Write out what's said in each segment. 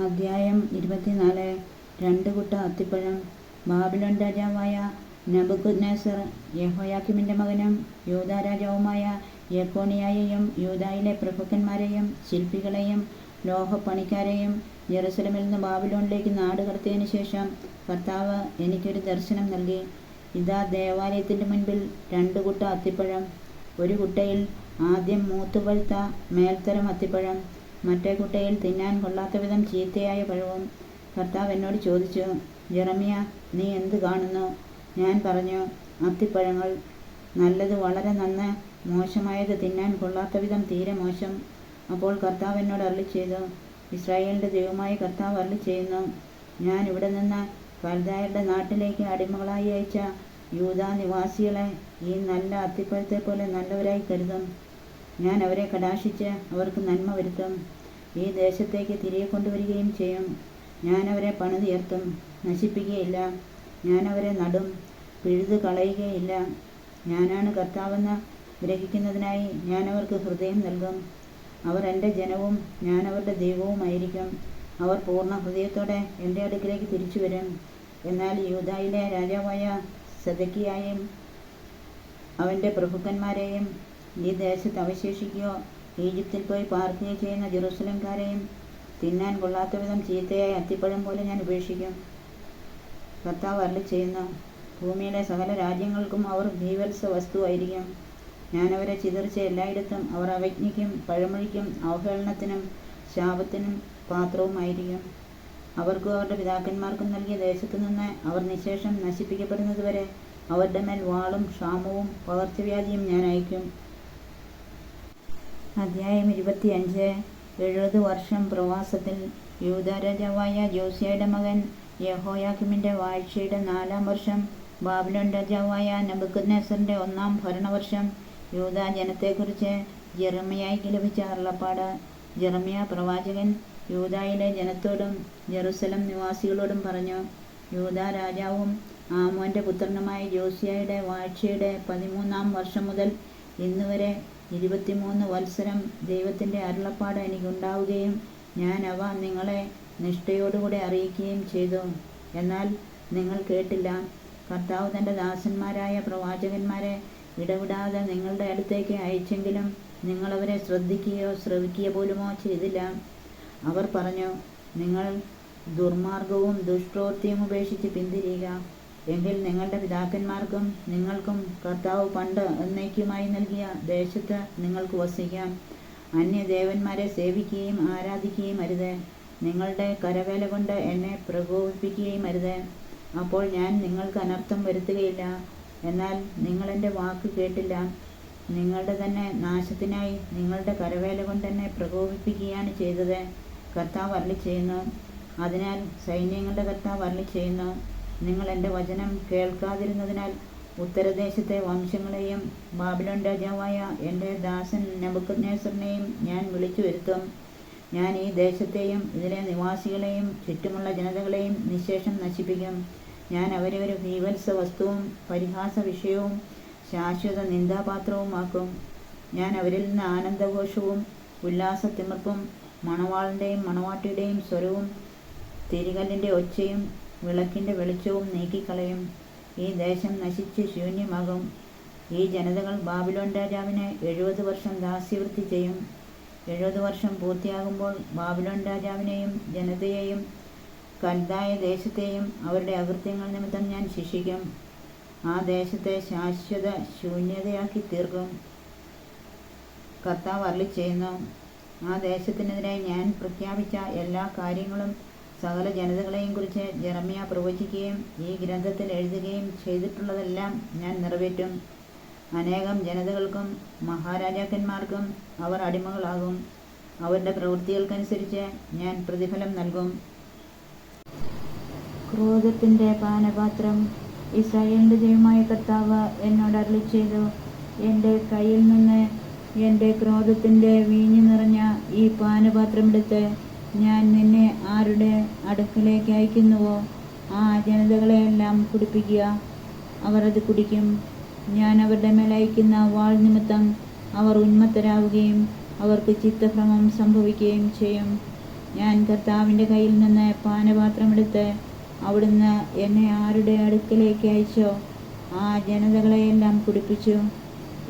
അധ്യായം 24. 2 കുട്ട അത്തിപ്പഴം. ബാബിലോൺ രാജാവായ നെബൂഖദ്നേസർ യെഹോയാക്കീമിന്റെ മകനും യൂദാ രാജാവുമായ യെഖൊന്യായെയും യൂദായിലെ പ്രഭുക്കന്മാരെയും ശില്പികളെയും ലോഹപ്പണിക്കാരെയും യെരൂശലേമിൽ നിന്ന് ബാബിലോണിലേക്ക് നാടുകടത്തിയതിനു ശേഷം കർത്താവ് എനിക്കൊരു ദർശനം നൽകി. ഇതാ, ദേവാലയത്തിന്റെ മുൻപിൽ 2 കുട്ട അത്തിപ്പഴം. ഒരു കുട്ടയിൽ ആദ്യം മൂത്തുപഴുത്ത മേൽത്തരം അത്തിപ്പഴം, മറ്റേ കുട്ടയിൽ തിന്നാൻ കൊള്ളാത്ത വിധം ചീത്തയായ പഴവും. കർത്താവ് എന്നോട് ചോദിച്ചു, ജെറമ്യാ, നീ എന്ത് കാണുന്നു? ഞാൻ പറഞ്ഞു, അത്തിപ്പഴങ്ങൾ. നല്ലത് വളരെ നന്ന്, മോശമായത് തിന്നാൻ കൊള്ളാത്ത വിധം തീരെ മോശം. അപ്പോൾ കർത്താവ് എന്നോട് അരുളിച്ചെയ്തു, ഇസ്രായേലിന്റെ ദൈവമായ കർത്താവ് അരുളിച്ചെയ്യുന്നു, ഞാൻ ഇവിടെ നിന്ന് കൽദായരുടെ നാട്ടിലേക്ക് അടിമകളായി അയച്ച യൂദാ നിവാസികളെ ഈ നല്ല അത്തിപ്പഴത്തെ പോലെ നല്ലവരായി കരുതും. ഞാൻ അവരെ കടാക്ഷിച്ച് അവർക്ക് നന്മ വരുത്തും. ഈ ദേശത്തേക്ക് തിരികെ കൊണ്ടുവരികയും ചെയ്യും. ഞാൻ അവരെ പണിതുയർത്തും, നശിപ്പിക്കുകയില്ല. ഞാൻ അവരെ നടും, പിഴുതു കളയുകയില്ല. ഞാനാണ് കർത്താവെന്ന് ഗ്രഹിക്കുന്നതിനായി ഞാൻ അവർക്ക് ഹൃദയം നൽകും. അവർ എൻ്റെ ജനവും ഞാൻ അവരുടെ ദൈവവുമായിരിക്കും. അവർ പൂർണ്ണ ഹൃദയത്തോടെ എൻ്റെ അടുക്കിലേക്ക് തിരിച്ചു വരും. എന്നാൽ യൂദായിലെ രാജാവായ സെദെക്കിയായെയും അവൻ്റെ പ്രഭുക്കന്മാരെയും ഈ ദേശത്ത് അവശേഷിക്കുകയോ ഈജിപ്തിൽ പോയി പാർക്കുകയോ ചെയ്യുന്ന ജെറൂസലേംകാരെയും തിന്നാൻ കൊള്ളാത്ത വിധം ചീത്തയായ അത്തിപ്പഴം പോലെ ഞാൻ ഉപേക്ഷിക്കും. കർത്താവ് അരുളിച്ചെയ്യുന്നു, ഭൂമിയിലെ സകല രാജ്യങ്ങൾക്കും അവർ ഭീവത്സ വസ്തുവായിരിക്കും. ഞാൻ അവരെ ചിതറിച്ച എല്ലായിടത്തും അവർ അവജ്ഞയ്ക്കും പഴമൊഴിക്കും അവഹേളനത്തിനും ശാപത്തിനും പാത്രവുമായിരിക്കും. അവർക്കും അവരുടെ പിതാക്കന്മാർക്കും നൽകിയ ദേശത്തു നിന്ന് അവർ നിശേഷം നശിപ്പിക്കപ്പെടുന്നതുവരെ അവരുടെ മേൽ വാളും ക്ഷാമവും പകർച്ചവ്യാധിയും ഞാൻ അയക്കും. അധ്യായം 25. 70 വർഷം പ്രവാസത്തിൽ യൂദാ രാജാവായ ജോസിയയുടെ മകൻ യെഹോയാക്കീമിന്റെ വാഴ്ചയുടെ 4-ാം വർഷം, ബാബിലോൺ രാജാവായ നെബൂഖദ്നേസറിന്റെ 1-ാം ഭരണവർഷം, യൂദാ ജനത്തെക്കുറിച്ച് ജെറമ്യായ്ക്ക് ലഭിച്ച അരുളപ്പാട്. ജെറമ്യാ പ്രവാചകൻ യൂദായിലെ ജനത്തോടും ജെറുസലം നിവാസികളോടും പറഞ്ഞു, യൂദാ രാജാവും ആമോന്റെ പുത്രനുമായ ജോസിയയുടെ വാഴ്ചയുടെ 13-ാം വർഷം മുതൽ ഇന്നുവരെ 23 വത്സരം ദൈവത്തിൻ്റെ അരുളപ്പാട് എനിക്കുണ്ടാവുകയും ഞാൻ അവ നിങ്ങളെ നിഷ്ഠയോടുകൂടെ അറിയിക്കുകയും ചെയ്തു. എന്നാൽ നിങ്ങൾ കേട്ടില്ല. കർത്താവ് തൻ്റെ ദാസന്മാരായ പ്രവാചകന്മാരെ ഇടവിടാതെ നിങ്ങളുടെ അടുത്തേക്ക് അയച്ചെങ്കിലും നിങ്ങളവരെ ശ്രദ്ധിക്കുകയോ ശ്രവിക്കുക പോലുമോ ചെയ്തില്ല. അവർ പറഞ്ഞു, നിങ്ങൾ ദുർമാർഗവും ദുഷ്പ്രവൃത്തിയും ഉപേക്ഷിച്ച് പിന്തിരിയുക. എങ്കിൽ നിങ്ങളുടെ പിതാക്കന്മാർക്കും നിങ്ങൾക്കും കർത്താവ് പണ്ട് എന്നേക്കുമായി നൽകിയ ദേശത്ത് നിങ്ങൾക്ക് വസിക്കാം. അന്യദേവന്മാരെ സേവിക്കുകയും ആരാധിക്കുകയും അരുത്. നിങ്ങളുടെ കരവേല കൊണ്ട് എന്നെ പ്രകോപിപ്പിക്കുകയും അരുത്. അപ്പോൾ ഞാൻ നിങ്ങൾക്ക് അനർത്ഥം വരുത്തുകയില്ല. എന്നാൽ നിങ്ങൾ എൻ്റെ വാക്ക് കേട്ടില്ല. നിങ്ങളുടെ തന്നെ നാശത്തിനായി നിങ്ങളുടെ കരവേല കൊണ്ട് എന്നെ പ്രകോപിപ്പിക്കുകയാണ് ചെയ്തത്. കർത്താവ് അരുളിച്ചെയ്യുന്നു. അതിനാൽ സൈന്യങ്ങളുടെ കർത്താവ് അരുളിച്ചെയ്യുന്നു, നിങ്ങൾ എൻ്റെ വചനം കേൾക്കാതിരുന്നതിനാൽ ഉത്തരദേശത്തെ വംശങ്ങളെയും ബാബിലോൺ രാജാവായ എൻ്റെ ദാസൻ നെബൂഖദ്നേസറിനെയും ഞാൻ വിളിച്ചു വരുത്തും. ഞാൻ ഈ ദേശത്തെയും ഇതിലെ നിവാസികളെയും ചുറ്റുമുള്ള ജനതകളെയും നിശേഷം നശിപ്പിക്കും. ഞാൻ അവരെ ഒരു ഭീവത്സ വസ്തുവും പരിഹാസ വിഷയവും ശാശ്വത നിന്ദാപാത്രവുമാക്കും. ഞാൻ അവരിൽ നിന്ന് ആനന്ദഘോഷവും ഉല്ലാസത്തിമിർപ്പും മണവാളിൻ്റെയും മണവാട്ടിയുടെയും സ്വരവും തിരികല്ലിൻ്റെ ഒച്ചയും വിളക്കിൻ്റെ വെളിച്ചവും നീക്കിക്കളയും. ഈ ദേശം നശിച്ച് ശൂന്യമാകും. ഈ ജനതകൾ ബാബിലോൺ രാജാവിന് 70 വർഷം ദാസ്യവൃത്തി ചെയ്യും. 70 വർഷം പൂർത്തിയാകുമ്പോൾ ബാബിലോൺ രാജാവിനെയും ജനതയെയും കൽദായ ദേശത്തെയും അവരുടെ അകൃത്യങ്ങൾ നിമിത്തം ഞാൻ ശിക്ഷിക്കും. ആ ദേശത്തെ ശാശ്വത ശൂന്യതയാക്കി തീർക്കും. കർത്താവ് അരുളിച്ചെയ്യുന്നു, ആ ദേശത്തിനെതിരായി ഞാൻ പ്രഖ്യാപിച്ച എല്ലാ കാര്യങ്ങളും സകല ജനതകളെയും കുറിച്ച് ജെറമ്യാ പ്രവചിക്കുകയും ഈ ഗ്രന്ഥത്തിൽ എഴുതുകയും ചെയ്തിട്ടുള്ളതെല്ലാം ഞാൻ നിറവേറ്റും. അനേകം ജനതകൾക്കും മഹാരാജാക്കന്മാർക്കും അവർ അടിമകളാകും. അവരുടെ പ്രവൃത്തികൾക്കനുസരിച്ച് ഞാൻ പ്രതിഫലം നൽകും. ക്രോധത്തിൻ്റെ പാനപാത്രം. ഇസ്രായേലിൻ്റെ ദൈവമായ കർത്താവ് എന്നോട് അരുളിച്ചെയ്തു, എൻ്റെ കയ്യിൽ നിന്ന് എൻ്റെ ക്രോധത്തിൻ്റെ വീഞ്ഞു നിറഞ്ഞ ഈ പാനപാത്രമെടുത്ത് ഞാൻ നിന്നെ ആരുടെ അടുക്കലേക്ക് അയക്കുന്നുവോ ആ ജനതകളെയെല്ലാം കുടിപ്പിക്കുക. അവർ അത് കുടിക്കും. ഞാൻ അവരുടെ മേൽ അയക്കുന്ന വാൾ നിമിത്തം അവർ ഉന്മത്തരാവുകയും അവർക്ക് ചിത്തഭ്രമം സംഭവിക്കുകയും ചെയ്യും. ഞാൻ കർത്താവിൻ്റെ കയ്യിൽ നിന്ന് പാനപാത്രമെടുത്ത് അവിടുന്ന് എന്നെ ആരുടെ അടുക്കലേക്ക് അയച്ചോ ആ ജനതകളെയെല്ലാം കുടിപ്പിച്ചു.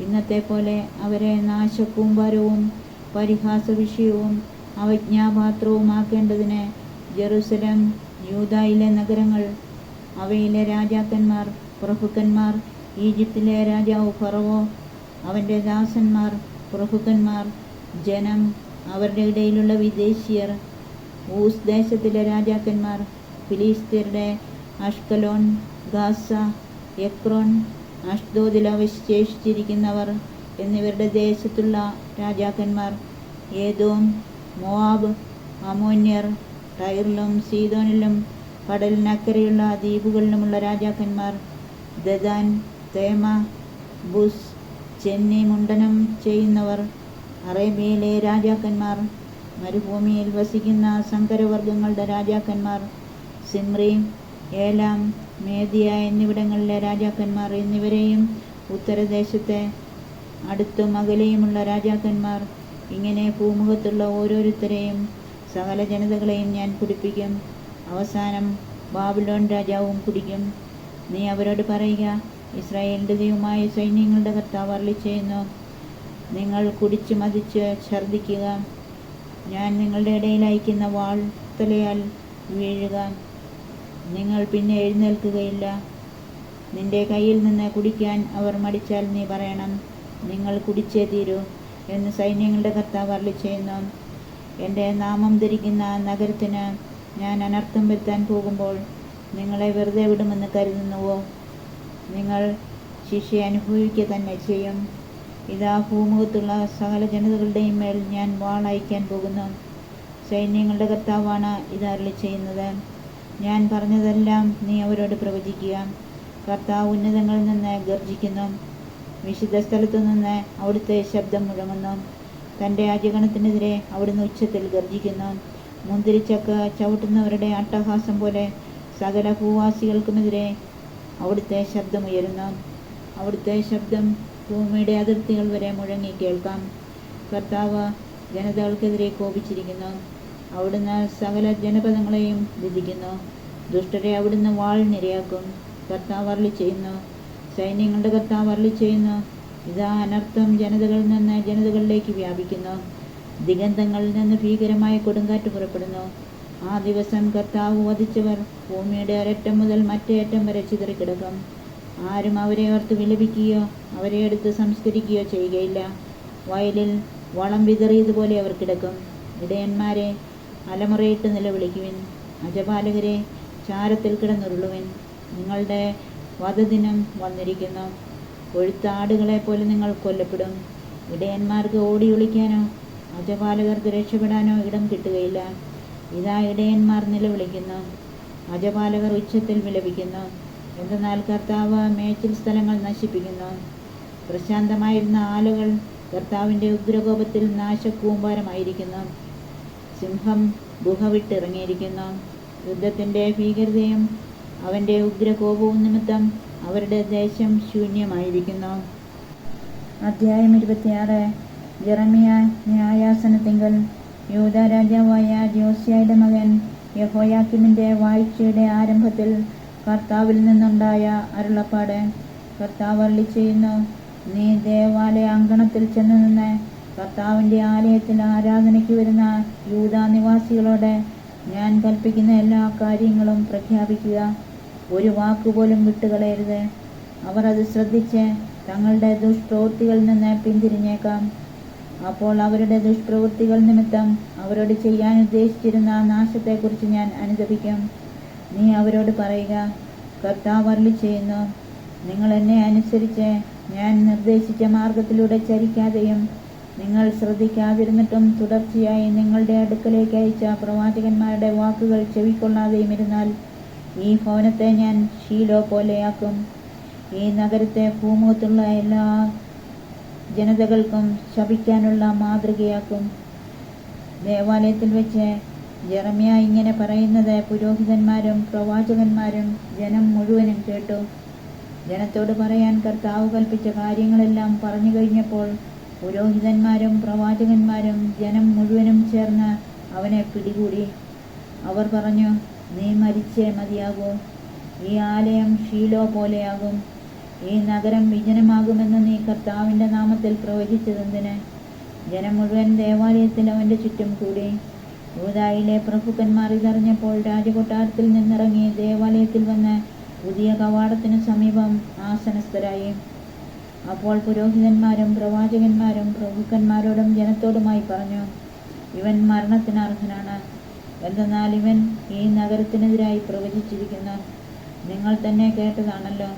ഇന്നത്തെ പോലെ അവരെ നാശകൂമ്പാരവും പരിഹാസ വിഷയവും അവജ്ഞാപാത്രവുമാക്കേണ്ടതിന് ജെറുസലം, യൂദായിലെ നഗരങ്ങൾ, അവയിലെ രാജാക്കന്മാർ, പ്രഭുക്കന്മാർ, ഈജിപ്തിലെ രാജാവ് ഫറവോ, അവൻ്റെ ദാസന്മാർ, പ്രഭുക്കന്മാർ, ജനം, അവരുടെ ഇടയിലുള്ള വിദേശീയർ, ഊസ് ദേശത്തിലെ രാജാക്കന്മാർ, ഫിലിസ്ത്യരുടെ അഷ്കലോൺ, ഗാസ, എക്രോൺ, അഷ്ദോദിൽ അവശേഷിച്ചിരിക്കുന്നവർ എന്നിവരുടെ ദേശത്തുള്ള രാജാക്കന്മാർ, ഏദോം, മോവാബ്, അമോന്യർ, ടൈറിലും സീദോനിലും കടലിനക്കരെയുള്ള ദ്വീപുകളിലുമുള്ള രാജാക്കന്മാർ, ദദാൻ, തേമ, ബുസ്, ചെന്നി മുണ്ടനം ചെയ്യുന്നവർ, അറേബ്യയിലെ രാജാക്കന്മാർ, മരുഭൂമിയിൽ വസിക്കുന്ന സങ്കരവർഗങ്ങളുടെ രാജാക്കന്മാർ, സിമ്രി, ഏലാം, മേദിയ എന്നിവിടങ്ങളിലെ രാജാക്കന്മാർ എന്നിവരെയും ഉത്തരദേശത്തെ അടുത്തും അകലെയുമുള്ള രാജാക്കന്മാർ, ഇങ്ങനെ ഭൂമുഖത്തുള്ള ഓരോരുത്തരെയും സകല ജനതകളെയും ഞാൻ കുടിപ്പിക്കും. അവസാനം ബാബിലോൺ രാജാവും കുടിക്കും. നീ അവരോട് പറയുക, ഇസ്രായേലിൻ്റെ ദൈവമായ സൈന്യങ്ങളുടെ കർത്താവ് അരുളിച്ചെയ്യുന്നു, നിങ്ങൾ കുടിച്ച് മതിച്ച് ഛർദ്ദിക്കുക. ഞാൻ നിങ്ങളുടെ ഇടയിൽ അയക്കുന്ന വാൾ തലയാൽ വീഴുക. നിങ്ങൾ പിന്നെ എഴുന്നേൽക്കുകയില്ല. നിന്റെ കയ്യിൽ നിന്ന് കുടിക്കാൻ അവർ മടിച്ചാൽ നീ പറയണം, നിങ്ങൾ കുടിച്ചേ തീരൂ എന്ന് സൈന്യങ്ങളുടെ കർത്താവ് അരുളിച്ചെയ്യുന്നു. എൻ്റെ നാമം ധരിക്കുന്ന നഗരത്തിന് ഞാൻ അനർത്ഥം വരുത്താൻ പോകുമ്പോൾ നിങ്ങളെ വെറുതെ വിടുമെന്ന് കരുതുന്നുവോ? നിങ്ങൾ ശിക്ഷ അനുഭവിക്കുക തന്നെ ചെയ്യും. ഇതാ ഭൂമുഖത്തുള്ള സകല ജനതകളുടെയും മേൽ ഞാൻ വാൾ അയക്കാൻ പോകുന്നു. സൈന്യങ്ങളുടെ കർത്താവാണ് ഇത് അരുളിച്ചെയ്യുന്നത്. ഞാൻ പറഞ്ഞതെല്ലാം നീ അവരോട് പ്രവചിക്കുക. കർത്താവ് ഉന്നതങ്ങളിൽ നിന്ന് ഗർജിക്കുന്നു. വിശുദ്ധ സ്ഥലത്തു നിന്ന് അവിടുത്തെ ശബ്ദം മുഴങ്ങുന്നു. തൻ്റെ അജഗണത്തിനെതിരെ അവിടുന്ന് ഉച്ചത്തിൽ ഗർജിക്കുന്നു. മുന്തിരിച്ചക്ക ചവിട്ടുന്നവരുടെ അട്ടഹാസം പോലെ സകല ഭൂവാസികൾക്കുമെതിരെ അവിടുത്തെ ശബ്ദമുയരുന്നു. അവിടുത്തെ ശബ്ദം ഭൂമിയുടെ അതിർത്തികൾ വരെ മുഴങ്ങി കേൾക്കാം. കർത്താവ് ജനതകൾക്കെതിരെ കോപിച്ചിരിക്കുന്നു. അവിടുന്ന് സകല ജനപദങ്ങളെയും വിധിക്കുന്നു. ദുഷ്ടരെ അവിടുന്ന് വാൾ നിരയാക്കും. കർത്താവ് അരുളിച്ചെയ്യുന്നു, സൈന്യങ്ങളുടെ കർത്താവ് അരുളിച്ചെയ്യുന്നു, ഇതാ അനർത്ഥം ജനതകളിൽ നിന്ന് ജനതകളിലേക്ക് വ്യാപിക്കുന്നു. ദിഗന്ധങ്ങളിൽ നിന്ന് ഭീകരമായ കൊടുങ്കാറ്റ് പുറപ്പെടുന്നു. ആ ദിവസം കർത്താവ് വധിച്ചവർ ഭൂമിയുടെ ഒരറ്റം മുതൽ മറ്റേ അറ്റം വരെ ചിതറിക്കിടക്കും. ആരും അവരെ ഓർത്ത് വിലപിക്കുകയോ അവരെ എടുത്ത് സംസ്കരിക്കുകയോ ചെയ്യുകയില്ല. വയലിൽ വളം വിതറിയതുപോലെ അവർ കിടക്കും. ഇടയന്മാരെ അലമുറയിട്ട് നിലവിളിക്കുവിൻ. അജപാലകരെ ചാരത്തിൽ കിടന്നുരുളുവിൻ. നിങ്ങളുടെ വധദിനം വന്നിരിക്കുന്നു. കൊഴുത്ത ആടുകളെ പോലെ നിങ്ങൾ കൊല്ലപ്പെടും. ഇടയന്മാർക്ക് ഓടി ഒളിക്കാനോ അജപാലകർക്ക് രക്ഷപ്പെടാനോ ഇടം കിട്ടുകയില്ല. ഇതാ ഇടയന്മാർ നിലവിളിക്കുന്നു, അജപാലകർ ഉച്ചത്തിൽ വിലപിക്കുന്നു. എന്തെന്നാൽ കർത്താവ് മേച്ചിൽ സ്ഥലങ്ങൾ നശിപ്പിക്കുന്നു. പ്രശാന്തമായിരുന്ന ആലുകൾ കർത്താവിൻ്റെ ഉഗ്രകോപത്തിൽ നാശകൂമ്പാരമായിരിക്കുന്നു. സിംഹം ഗുഹ വിട്ടിറങ്ങിയിരിക്കുന്നു. യുദ്ധത്തിൻ്റെ ഭീകരതയും അവൻ്റെ ഉഗ്രകോപവും നിമിത്തം അവരുടെ ദേശം ശൂന്യമായിരിക്കുന്നു. അധ്യായം 26. ജെറമിയ ന്യായാസനത്തിങ്കൽ. യൂദാ രാജാവായ ജോസിയായുടെ മകൻ യെഹോയാക്കീമിൻ്റെ വാഴ്ചയുടെ ആരംഭത്തിൽ കർത്താവിൽ നിന്നുണ്ടായ അരുളപ്പാട്. കർത്താവ് അരുളിച്ചെയ്യുന്നു, നീ ദേവാലയ അങ്കണത്തിൽ ചെന്ന് നിന്ന് കർത്താവിൻ്റെ ആലയത്തിൽ ആരാധനയ്ക്ക് വരുന്ന യൂദാ നിവാസികളോട് ഞാൻ കൽപ്പിക്കുന്ന എല്ലാ കാര്യങ്ങളും പ്രഖ്യാപിക്കുക. ഒരു വാക്കുപോലും വിട്ടുകളയരുത്. അവർ അത് ശ്രദ്ധിച്ച് തങ്ങളുടെ ദുഷ്പ്രവൃത്തികളിൽ നിന്ന് പിന്തിരിഞ്ഞേക്കാം. അപ്പോൾ അവരുടെ ദുഷ്പ്രവൃത്തികൾ നിമിത്തം അവരോട് ചെയ്യാൻ ഉദ്ദേശിച്ചിരുന്ന നാശത്തെക്കുറിച്ച് ഞാൻ അനുതപിക്കും. നീ അവരോട് പറയുക, കർത്താവ് അരുളിച്ചെയ്യുന്നു, നിങ്ങൾ എന്നെ അനുസരിച്ച് ഞാൻ നിർദ്ദേശിച്ച മാർഗത്തിലൂടെ ചരിക്കാതെയും നിങ്ങൾ ശ്രദ്ധിക്കാതിരുന്നിട്ടും തുടർച്ചയായി നിങ്ങളുടെ അടുക്കലേക്ക് അയച്ച പ്രവാചകന്മാരുടെ വാക്കുകൾ ചെവിക്കൊള്ളാതെയും ഇരുന്നാൽ ഈ ഭവനത്തെ ഞാൻ ശീലോ പോലെയാക്കും. ഈ നഗരത്തെ ഭൂമുഖത്തുള്ള എല്ലാ ജനതകൾക്കും ശപിക്കാനുള്ള മാതൃകയാക്കും. ദേവാലയത്തിൽ വെച്ച് ജെറമ്യ ഇങ്ങനെ പറയുന്നത് പുരോഹിതന്മാരും പ്രവാചകന്മാരും ജനം മുഴുവനും കേട്ടു. ജനത്തോട് പറയാൻ കർത്താവ് കൽപ്പിച്ച കാര്യങ്ങളെല്ലാം പറഞ്ഞു കഴിഞ്ഞപ്പോൾ പുരോഹിതന്മാരും പ്രവാചകന്മാരും ജനം മുഴുവനും ചേർന്ന് അവനെ പിടികൂടി. അവർ പറഞ്ഞു, നീ മരിച്ചേ മതിയാകൂ. ഈ ആലയം ഷീലോ പോലെയാകും. ഈ നഗരം വിജനമാകുമെന്ന് നീ കർത്താവിൻ്റെ നാമത്തിൽ പ്രവചിച്ചതെന്തിന്? ജനം മുഴുവൻ ദേവാലയത്തിൽ അവൻ്റെ ചുറ്റും കൂടി. യൂദായിലെ പ്രഭുക്കന്മാർ ഇതറിഞ്ഞപ്പോൾ രാജകൊട്ടാരത്തിൽ നിന്നിറങ്ങി ദേവാലയത്തിൽ വന്ന് പുതിയ കവാടത്തിനു സമീപം ആസനസ്ഥരായി. അപ്പോൾ പുരോഹിതന്മാരും പ്രവാചകന്മാരും പ്രഭുക്കന്മാരോടും ജനത്തോടുമായി പറഞ്ഞു, ഇവൻ മരണത്തിന് അർഹനാണ്. എന്തെന്നാൽ ഇവൻ ഈ നഗരത്തിനെതിരായി പ്രവചിച്ചിരിക്കുന്നു. നിങ്ങൾ തന്നെ കേട്ടതാണല്ലോ.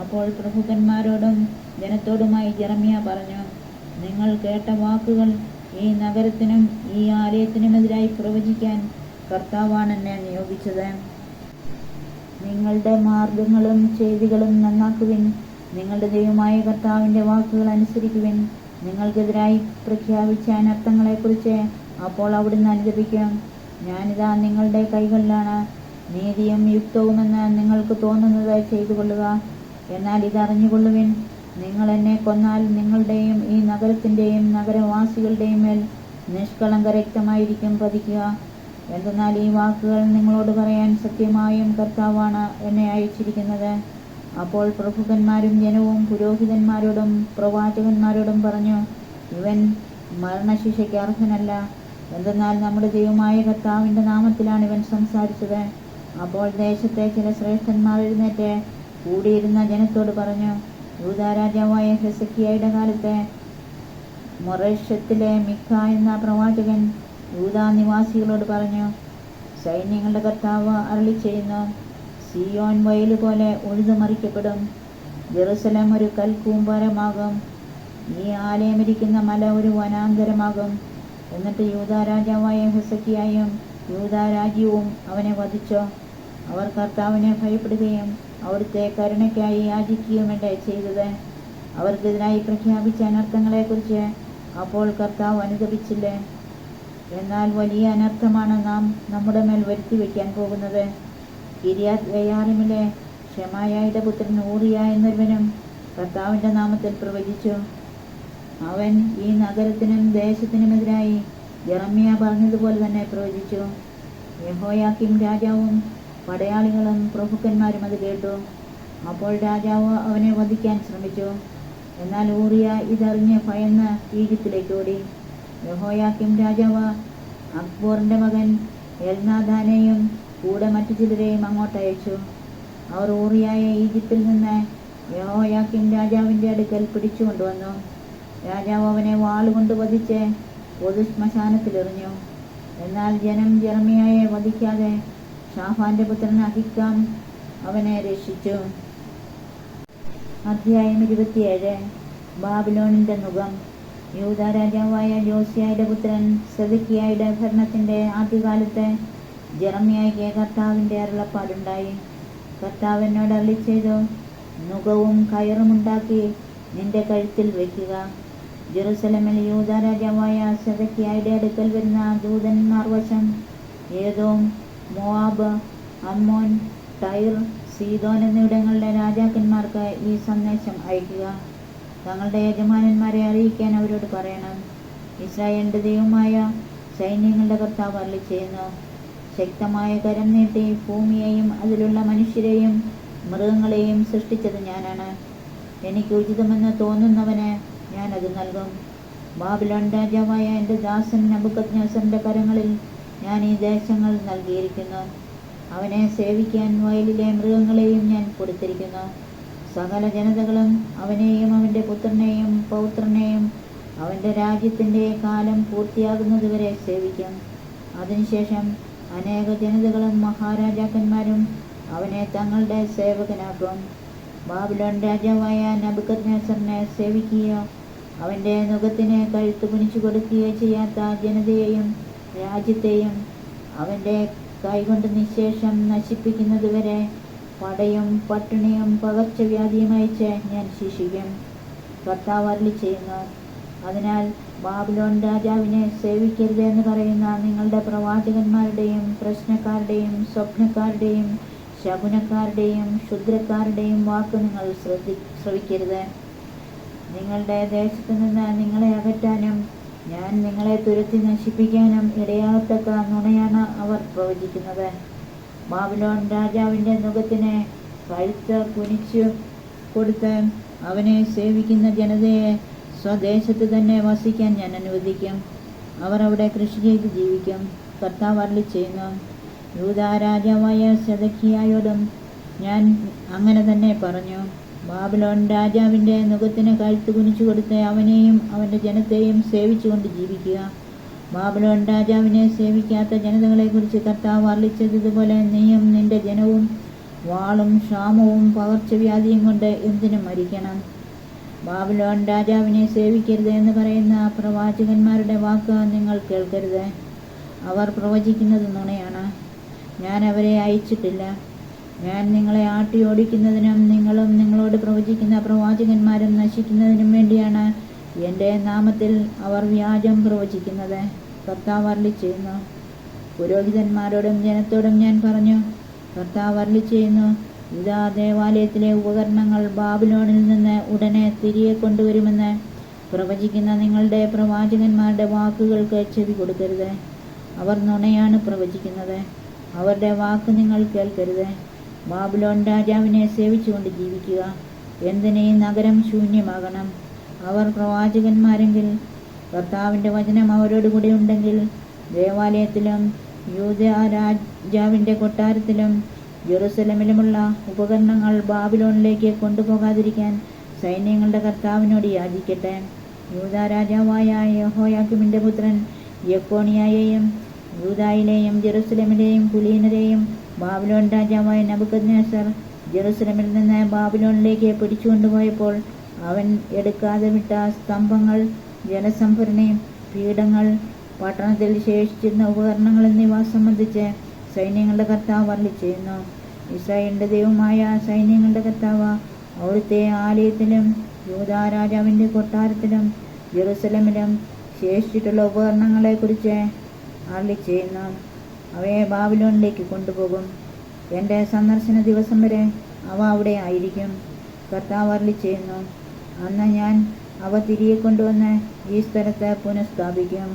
അപ്പോൾ പ്രഭുക്കന്മാരോടും ജനത്തോടുമായി ജെറമ്യ പറഞ്ഞു, നിങ്ങൾ കേട്ട വാക്കുകൾ ഈ നഗരത്തിനും ഈ ആലയത്തിനുമെതിരായി പ്രവചിക്കാൻ കർത്താവാണ് എന്നെ നിയോഗിച്ചത്. നിങ്ങളുടെ മാർഗങ്ങളും ചെയ്തികളും നന്നാക്കുവിൻ. നിങ്ങളുടെ ദൈവമായ കർത്താവിൻ്റെ വാക്കുകൾ അനുസരിക്കുവിൻ. നിങ്ങൾക്കെതിരായി പ്രഖ്യാപിച്ച അനർത്ഥങ്ങളെക്കുറിച്ച് അപ്പോൾ അവിടുന്ന് അനുദപിക്കും. ഞാനിതാ നിങ്ങളുടെ കൈകളിലാണ്. നീതിയും യുക്തവുമെന്ന് നിങ്ങൾക്ക് തോന്നുന്നത് ചെയ്തു കൊള്ളുക. എന്നാൽ ഇതറിഞ്ഞുകൊള്ളുവിൻ, നിങ്ങൾ എന്നെ കൊന്നാൽ നിങ്ങളുടെയും ഈ നഗരത്തിൻ്റെയും നഗരവാസികളുടെയും മേൽ നിഷ്കളങ്ക രക്തമായിരിക്കും പതിക്കുക. എന്തെന്നാൽ ഈ വാക്കുകൾ നിങ്ങളോട് പറയാൻ സത്യമായും കർത്താവാണ് എന്നെ അയച്ചിരിക്കുന്നത്. അപ്പോൾ പ്രഭുക്കന്മാരും ജനവും പുരോഹിതന്മാരോടും പ്രവാചകന്മാരോടും പറഞ്ഞു, ഇവൻ മരണശിക്ഷയ്ക്ക് അർഹനല്ല. എന്തെന്നാൽ നമ്മുടെ ദൈവമായ കർത്താവിൻ്റെ നാമത്തിലാണ് ഇവൻ സംസാരിച്ചത്. അപ്പോൾ ദേശത്തെ ചില ശ്രേഷ്ഠന്മാർ എഴുന്നേറ്റ് കൂടിയിരുന്ന ജനത്തോട് പറഞ്ഞു, യൂദാ രാജാവായ ഹെസക്കിയായുടെ കാലത്ത് മൊറേഷ്യത്തിലെ മിക്ക എന്ന പ്രവാചകൻ യൂദാ നിവാസികളോട് പറഞ്ഞു, സൈന്യങ്ങളുടെ കർത്താവ് അരുളിച്ചെയ്യുന്നു, സിയോൻ വയല് പോലെ ഉഴുതുമറിക്കപ്പെടും. ജെറുസലേം ഒരു കൽക്കൂമ്പാരമാകും. ഈ ആലയമിരിക്കുന്ന മല ഒരു വനാന്തരമാകും. എന്നിട്ട് യൂദാ രാജാവായ ഹെസക്കിയായും യൂദാ രാജ്യവും അവനെ വധിച്ചു. അവർ കർത്താവിനെ ഭയപ്പെടുകയും അവിടുത്തെ കരുണയ്ക്കായി യാചിക്കുകയുമല്ലേ ചെയ്തത്. അവർക്കെതിരായി പ്രഖ്യാപിച്ച അനർത്ഥങ്ങളെക്കുറിച്ച് അപ്പോൾ കർത്താവ് അനുദപിച്ചില്ലേ? എന്നാൽ വലിയ അനർത്ഥമാണ് നാം നമ്മുടെ മേൽ വരുത്തി വയ്ക്കാൻ പോകുന്നത്. കിര്യാത്ത് യയാറിമിലെ ഷെമായയുടെ പുത്രൻ ഊറിയ എന്നൊരുവനും കർത്താവിൻ്റെ നാമത്തിൽ പ്രവചിച്ചു. അവൻ ഈ നഗരത്തിനും ദേശത്തിനുമെതിരായി ജെറമ്യ പറഞ്ഞതുപോലെ തന്നെ പ്രവചിച്ചു. യെഹോയാക്കീം രാജാവും പടയാളികളും പ്രഭുക്കന്മാരും അത് കേട്ടു. അപ്പോൾ രാജാവ് അവനെ വധിക്കാൻ ശ്രമിച്ചു. എന്നാൽ ഊറിയ ഇതറിഞ്ഞ് ഭയന്ന് ഈജിപ്തിലേക്ക് ഓടി. യെഹോയാക്കീം രാജാവ് അക്ബോറിൻ്റെ മകൻ എൽനാഥാനെയും കൂടെ മറ്റു ചിലരെയും അങ്ങോട്ടയച്ചു. അവർ ഊറിയായെ ഈജിപ്തിൽ നിന്ന് യെഹോയാക്കീം രാജാവിൻ്റെ അടുക്കൽ പിടിച്ചു കൊണ്ടുവന്നു. രാജാവ് അവനെ വാളുകൊണ്ട് വധിച്ച് പൊതു ശ്മശാനത്തിലെറിഞ്ഞു. എന്നാൽ ജനം ജെറമ്യായെ വധിക്കാതെ ഷാഫാന്റെ പുത്രൻ അഹിക്കാം അവനെ രക്ഷിച്ചു. അധ്യായം 27. ബാബിലോണിൻ്റെ നുകം. യൂദാ രാജാവായ ജോസിയായുടെ പുത്രൻ സെദക്കിയായുടെ ഭരണത്തിൻ്റെ ആദ്യകാലത്ത് ജെറമ്യായ്ക്ക് കർത്താവിൻ്റെ അരുളപ്പാടുണ്ടായി. കർത്താവ് എന്നോട് അരുളിച്ചെയ്തു, നുകവും കയറുമുണ്ടാക്കി നിന്റെ കഴുത്തിൽ വയ്ക്കുക. ജെറുസലേമിൽ യൂദാ രാജാവായ സെദക്കിയായുടെ അടുക്കൽ വരുന്ന ദൂതന്മാർ വശം ഏദോം, മോവാബ്, അമ്മോൻ, ടൈർ, സീദോൻ എന്നിവിടങ്ങളിലെ രാജാക്കന്മാർക്ക് ഈ സന്ദേശം അയക്കുക. തങ്ങളുടെ യജമാനന്മാരെ അറിയിക്കാൻ അവരോട് പറയണം, ഇസ്രായേലിൻ്റെ ദൈവമായ സൈന്യങ്ങളുടെ കർത്താവ് അരുളിച്ചെയ്യുന്നു, ശക്തമായ കരം നീട്ടി ഭൂമിയെയും അതിലുള്ള മനുഷ്യരെയും മൃഗങ്ങളെയും സൃഷ്ടിച്ചത് ഞാനാണ്. എനിക്ക് ഉചിതമെന്ന് തോന്നുന്നവന് ഞാനത് നൽകും. ബാബിലോൺ രാജാവായ എൻ്റെ ദാസൻ നെബൂഖദ്നേസറിൻ്റെ കരങ്ങളിൽ ഞാൻ ഈ ദേശങ്ങൾ നൽകിയിരിക്കുന്നു. അവനെ സേവിക്കാൻ വയലിലെ മൃഗങ്ങളെയും ഞാൻ കൊടുത്തിരിക്കുന്നു. സകല ജനതകളും അവനെയും അവൻ്റെ പുത്രനെയും പൗത്രനെയും അവൻ്റെ രാജ്യത്തിൻ്റെ കാലം പൂർത്തിയാകുന്നതുവരെ സേവിക്കും. അതിനുശേഷം അനേക ജനതകളും മഹാരാജാക്കന്മാരും അവനെ തങ്ങളുടെ സേവകനാക്കും. ബാബിലോൺ രാജാവായ നെബൂഖദ്നേസറിനെ സേവിക്കുകയോ അവൻ്റെ നുകത്തിന് കഴുത്ത് കുനിച്ചു കൊടുക്കുകയോ ചെയ്യാത്ത ജനതയെയും രാജ്യത്തെയും അവൻ്റെ കൈകൊണ്ട് നിശേഷം നശിപ്പിക്കുന്നതുവരെ പടയും പട്ടിണിയും പകർച്ചവ്യാധിയും അയച്ച് ഞാൻ ശിക്ഷിക്കും. കർത്താവ് അരുളിച്ചെയ്യുന്നു. അതിനാൽ ബാബിലോൺ രാജാവിനെ സേവിക്കരുത് എന്ന് പറയുന്ന നിങ്ങളുടെ പ്രവാചകന്മാരുടെയും പ്രശ്നക്കാരുടെയും സ്വപ്നക്കാരുടെയും ശകുനക്കാരുടെയും ക്ഷുദ്രക്കാരുടെയും വാക്ക് നിങ്ങൾ ശ്രവിക്കരുത്. നിങ്ങളുടെ ദേശത്തു നിന്ന് നിങ്ങളെ അകറ്റാനും ഞാൻ നിങ്ങളെ തുരത്തി നശിപ്പിക്കാനും ഇടയാകത്തക്ക നുണയാണ് അവർ പ്രവചിക്കുന്നത്. ബാബിലോൺ രാജാവിൻ്റെ നുകത്തിന് കഴുത്ത് കുനിച്ചു കൊടുത്ത് അവനെ സേവിക്കുന്ന ജനതയെ സ്വദേശത്ത് തന്നെ വസിക്കാൻ ഞാൻ അനുവദിക്കും. അവർ അവിടെ കൃഷി ചെയ്ത് ജീവിക്കും. കർത്താവ് അരുളിച്ചെയ്യുന്നു. യൂദാ രാജാവായ സിദെക്കീയായോടും ഞാൻ അങ്ങനെ തന്നെ പറഞ്ഞു. ബാബിലോൺ രാജാവിൻ്റെ നുകത്തിന് കഴുത്ത് കുനിച്ചു കൊടുത്ത് അവനെയും അവൻ്റെ ജനത്തെയും സേവിച്ചുകൊണ്ട് ജീവിക്കുക. ബാബിലോൺ രാജാവിനെ സേവിക്കാത്ത ജനതകളെക്കുറിച്ച് കർത്താവ് അരുളിച്ചതുപോലെ നീയും നിന്റെ ജനവും വാളും ക്ഷാമവും പകർച്ചവ്യാധിയും കൊണ്ട് എന്തിനും മരിക്കണം. ബാബിലോൺ രാജാവിനെ സേവിക്കരുത് എന്ന് പറയുന്ന പ്രവാചകന്മാരുടെ വാക്ക് നിങ്ങൾ കേൾക്കരുത്. അവർ പ്രവചിക്കുന്നത് നുണയാണ്. ഞാൻ അവരെ അയച്ചിട്ടില്ല. ഞാൻ നിങ്ങളെ ആട്ടിയോടിക്കുന്നതിനും നിങ്ങളും നിങ്ങളോട് പ്രവചിക്കുന്ന പ്രവാചകന്മാരും നശിക്കുന്നതിനും വേണ്ടിയാണ് എൻ്റെ നാമത്തിൽ അവർ വ്യാജം പ്രവചിക്കുന്നത്. കർത്താവ് അരുളിച്ചെയ്യുന്നു. പുരോഹിതന്മാരോടും ജനത്തോടും ഞാൻ പറഞ്ഞു, കർത്താവ് അരുളിച്ചെയ്യുന്നു, ഇതാ ദേവാലയത്തിലെ ഉപകരണങ്ങൾ ബാബിലോണിൽ നിന്ന് ഉടനെ തിരികെ കൊണ്ടുവരുമെന്ന് പ്രവചിക്കുന്ന നിങ്ങളുടെ പ്രവാചകന്മാരുടെ വാക്കുകൾക്ക് ചെവി കൊടുക്കരുത്. അവർ നുണയാണ് പ്രവചിക്കുന്നത്. അവരുടെ വാക്ക് നിങ്ങൾ കേൾക്കരുത്. ബാബിലോൺ രാജാവിനെ സേവിച്ചുകൊണ്ട് ജീവിക്കുക. എന്തിന് ഈ നഗരം ശൂന്യമാകണം? അവർ പ്രവാചകന്മാരെങ്കിൽ കർത്താവിൻ്റെ വചനം അവരോടുകൂടി ഉണ്ടെങ്കിൽ ദേവാലയത്തിലും യൂദാ രാജാവിൻ്റെ കൊട്ടാരത്തിലും ജെറുസലേമിലുമുള്ള ഉപകരണങ്ങൾ ബാബിലോണിലേക്ക് കൊണ്ടുപോകാതിരിക്കാൻ സൈന്യങ്ങളുടെ കർത്താവിനോട് യാചിക്കട്ടെ. യൂദാ രാജാവായ യെഹോയാക്കീമിൻ്റെ പുത്രൻ യെക്കോനിയായെയും യൂദായിലെയും ജെറുസലേമിലെയും കുലീനരെയും ബാബിലോൺ രാജാവായ നെബൂഖദ്നേസർ ജെറുസലേമിൽ നിന്ന് ബാബിലോണിലേക്ക് പിടിച്ചുകൊണ്ടുപോയപ്പോൾ അവൻ എടുക്കാതെ വിട്ട സ്തംഭങ്ങൾ, ജലസംഭരണി, പീഠങ്ങൾ, പട്ടണത്തിൽ ശേഷിച്ചിരുന്ന ഉപകരണങ്ങൾ എന്നിവ സംബന്ധിച്ച് സൈന്യങ്ങളുടെ കർത്താവ് അരുളിച്ചെയ്യുന്നു. ഇസ്രായേലിൻ്റെ ദൈവമായ സൈന്യങ്ങളുടെ കർത്താവ് അവിടുത്തെ ആലയത്തിലും യൂദാ രാജാവിൻ്റെ കൊട്ടാരത്തിലും ജെറുസലേമിലും ശേഷിച്ചിട്ടുള്ള ഉപകരണങ്ങളെക്കുറിച്ച് അരുളിച്ചെയ്യുന്നു. അവയെ ബാബിലോണിലേക്ക് കൊണ്ടുപോകും. എൻ്റെ സന്ദർശന ദിവസം വരെ അവ അവിടെ ആയിരിക്കും. കർത്താവ് അരുളിച്ചെയ്യുന്നു. അന്ന് ഞാൻ അവ തിരികെ കൊണ്ടുവന്ന് ഈ സ്ഥലത്ത് പുനഃസ്ഥാപിക്കും.